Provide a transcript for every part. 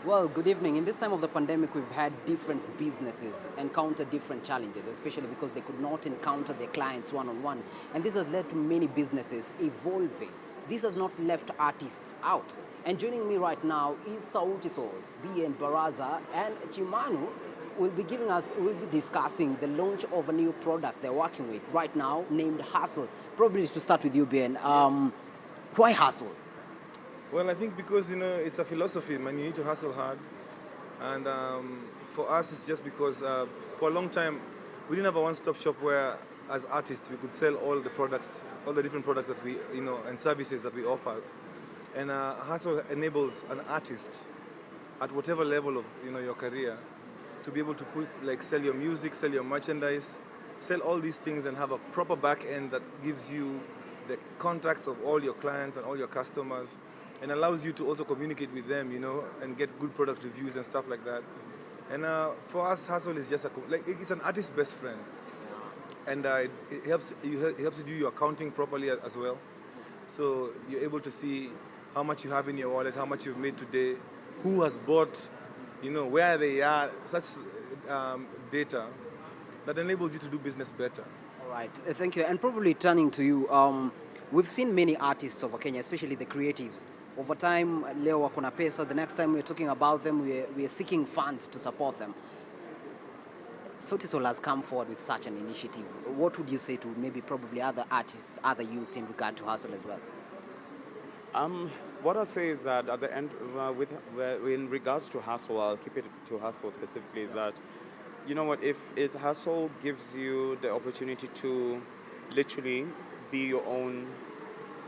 Well, good evening. In this time of the pandemic, we've had different businesses encounter different challenges, especially because they could not encounter their clients one-on-one. And this has led to many businesses evolving. This has not left artists out. And joining me right now is SautiSol's, BN Baraza, and Chimano will be discussing the launch of a new product they're working with right now named Hustle. Probably to start with you, BN. Why Hustle? Well, I think because it's a philosophy, man. You need to hustle hard, and for us, it's just because for a long time we didn't have a one-stop shop where, as artists, we could sell all the products, all the different products that we, and services that we offer. And hustle enables an artist at whatever level of your career to be able to sell your music, sell your merchandise, sell all these things, and have a proper back end that gives you the contacts of all your clients and all your customers, and allows you to also communicate with them, and get good product reviews and stuff like that. And for us, hustle is just it's an artist's best friend, and it helps you do your accounting properly as well. So you're able to see how much you have in your wallet, how much you've made today, who has bought, where they are, such data that enables you to do business better. All right, thank you. And probably turning to you, we've seen many artists over Kenya, especially the creatives. Over time, leo wako na pesa, the next time we're talking about them, we're seeking funds to support them. SautiSol has come forward with such an initiative. What would you say to maybe probably other artists, other youths in regard to Hustle as well? What I say is that at the end, in regards to Hustle, I'll keep it to Hustle specifically, is that, you know what, if Hustle gives you the opportunity to literally be your own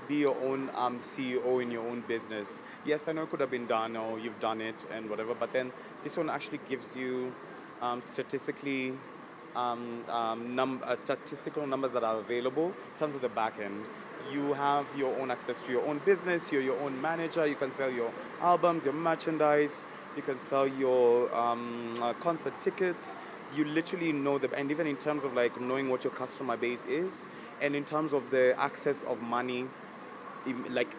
CEO in your own business. Yes, I know it could have been done or you've done it and whatever, but then this one actually gives you statistical numbers that are available in terms of the back end. You have your own access to your own business, you're your own manager, you can sell your albums, your merchandise, you can sell your concert tickets. You literally know them, and even in terms of knowing what your customer base is, and in terms of the access of money,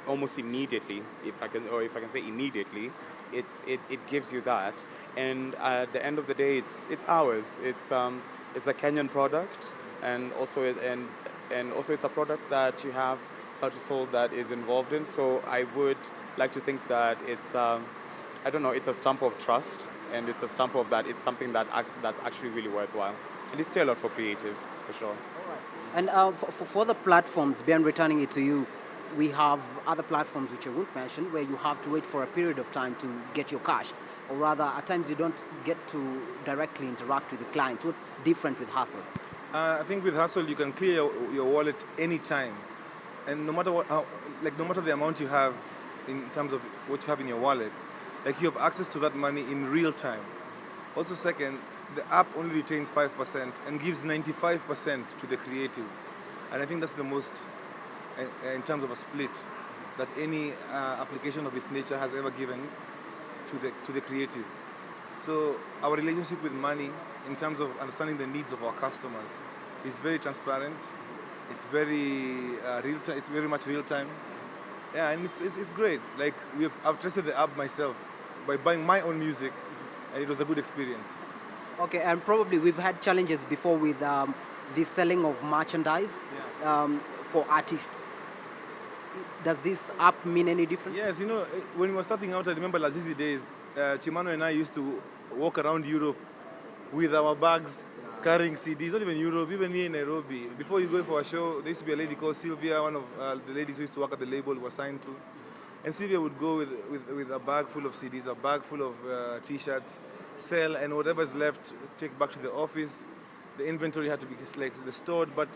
almost immediately, if I can say immediately, it gives you that. And at the end of the day, it's ours. It's a Kenyan product, and also it's a product that you have SautiSol that is involved in. So I would like to think that it's it's a stamp of trust, and it's a stamp of that it's something that's actually really worthwhile, and it's tailored for creatives for sure. All right. And for the platforms, beyond returning it to you, we have other platforms which I won't mention where you have to wait for a period of time to get your cash, or rather at times you don't get to directly interact with the clients. What's different with Hustle? I think with Hustle you can clear your wallet anytime, and no matter no matter the amount you have in terms of what you have in your wallet, you have access to that money in real time. Also, second, the app only retains 5% and gives 95% to the creative, and I think that's the most, in terms of a split, that any application of its nature has ever given to the creative. So our relationship with money, in terms of understanding the needs of our customers, is very transparent. It's very real time. It's very much real time. Yeah, and it's great. I've tested the app myself by buying my own music, and it was a good experience. Okay, and probably we've had challenges before with the selling of merchandise. Yeah. For artists. Does this app mean any different? Yes, when we were starting out, I remember Lazizi days, Chimano and I used to walk around Europe with our bags, carrying CDs, not even Europe, even here in Nairobi. Before you go for a show, there used to be a lady called Sylvia, one of the ladies who used to work at the label we were signed to. And Sylvia would go with a bag full of CDs, a bag full of T-shirts, sell, and whatever's left, take back to the office. The inventory had to be stored, but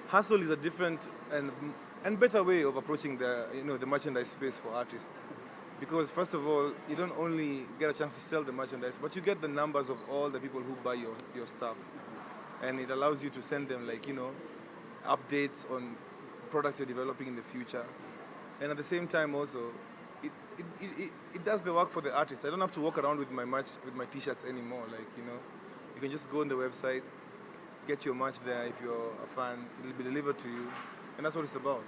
Hustle is a different and better way of approaching the merchandise space for artists, because first of all, you don't only get a chance to sell the merchandise, but you get the numbers of all the people who buy your stuff, and it allows you to send them updates on products you're developing in the future, and at the same time also it does the work for the artist. I don't have to walk around with my T-shirts anymore. You can just go on the website, get your merch there. If you're a fan, it'll be delivered to you, and that's what it's about.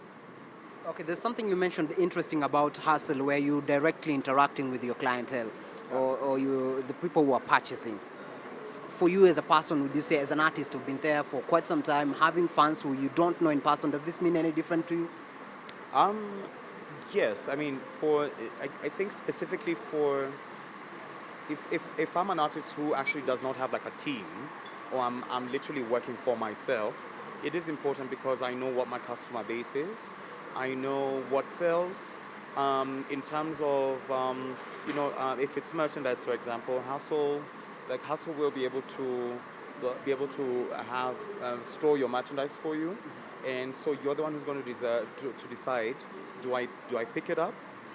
Okay, there's something you mentioned interesting about Hustle, where you're directly interacting with your clientele. or the people who are purchasing. For you as a person, would you say as an artist who've been there for quite some time, having fans who you don't know in person, does this mean any different to you? Um, yes, I mean, I think specifically for, if I'm an artist who actually does not have like a team, or I'm literally working for myself, it is important because I know what my customer base is. I know what sells. In terms of, if it's merchandise, for example, Hustle will be able to have store your merchandise for you, and so you're the one who's going to decide, do I pick it up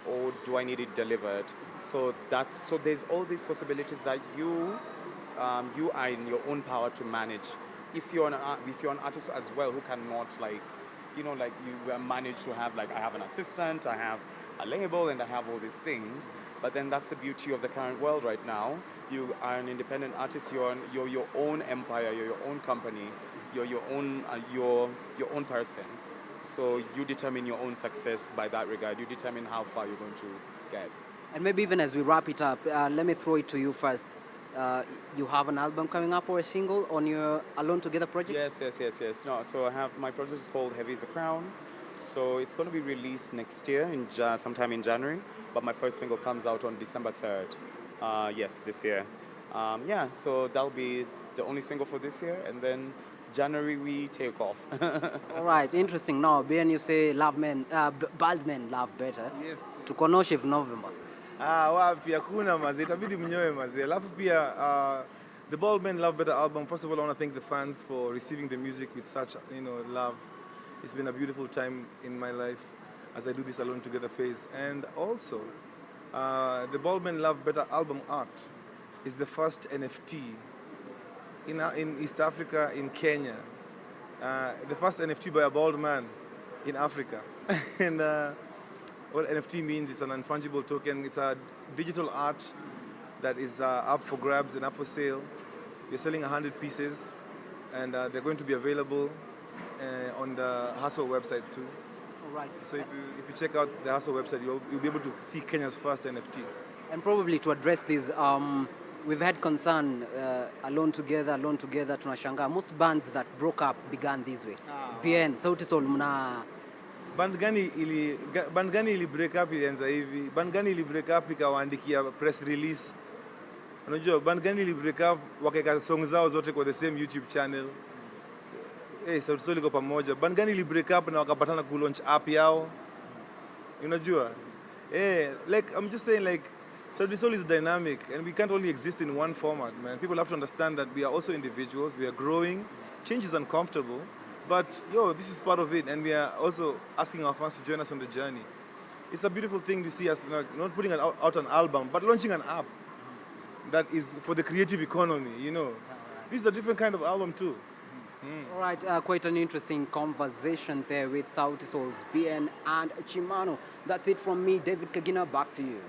or do I need it delivered? So there's all these possibilities that you are in your own power to manage. If you're an artist as well who cannot like you manage to have, like, I have an assistant, I have a label, and I have all these things. But then that's the beauty of the current world right now. You are an independent artist. You're your own empire. You're your own company. You're your own person. So you determine your own success by that regard. You determine how far you're going to get. And maybe even as we wrap it up, let me throw it to you first. You have an album coming up or a single on your Alone Together project? Yes. No, so I have, my project is called Heavy is the Crown. So it's going to be released next year, sometime in January. But my first single comes out on December 3rd. Yes, this year. So that'll be the only single for this year. And then January we take off. All right, interesting. Now, Ben, you say bald men love better. Yes. Tukonoshe November. Wapi hakuna mazee, itabidi mnyoe mazee. Alafu pia the Bald Men Love Better album. First of all, I want to thank the fans for receiving the music with such love. It's been a beautiful time in my life as I do this Alone Together phase. And also, the Bald Men Love Better album art is the first NFT in East Africa, in Kenya. The first NFT by a bald man in Africa. And what NFT means is an unfungible token. It's a digital art that is up for grabs and up for sale. We're selling 100 pieces, and they're going to be available on the Hustle website too. All right. So if you check out the Hustle website, you'll be able to see Kenya's first NFT. And probably to address this, we've had concern, Alone Together, tunashanga. Most bands that broke up began this way. BN, SautiSol's mna... Band gani ili break up ilianza hivi? Band gani ili break up ikawaandikia press release? Unajua band gani ili break up wakaweka songs zao zote kwa the same YouTube channel? SautiSol iko pamoja. Band gani ili break up na wakapatana ku launch app yao? Unajua? Like I'm just saying, like, SautiSol is dynamic and we can't only exist in one format, man. People have to understand that we are also individuals, we are growing. Change is uncomfortable. But this is part of it, and we are also asking our fans to join us on the journey. It's a beautiful thing to see us not putting out an album, but launching an app that is for the creative economy. This is a different kind of album too. All right, quite an interesting conversation there with SautiSol's BN and Chimano. That's it from me, David Kagina. Back to you.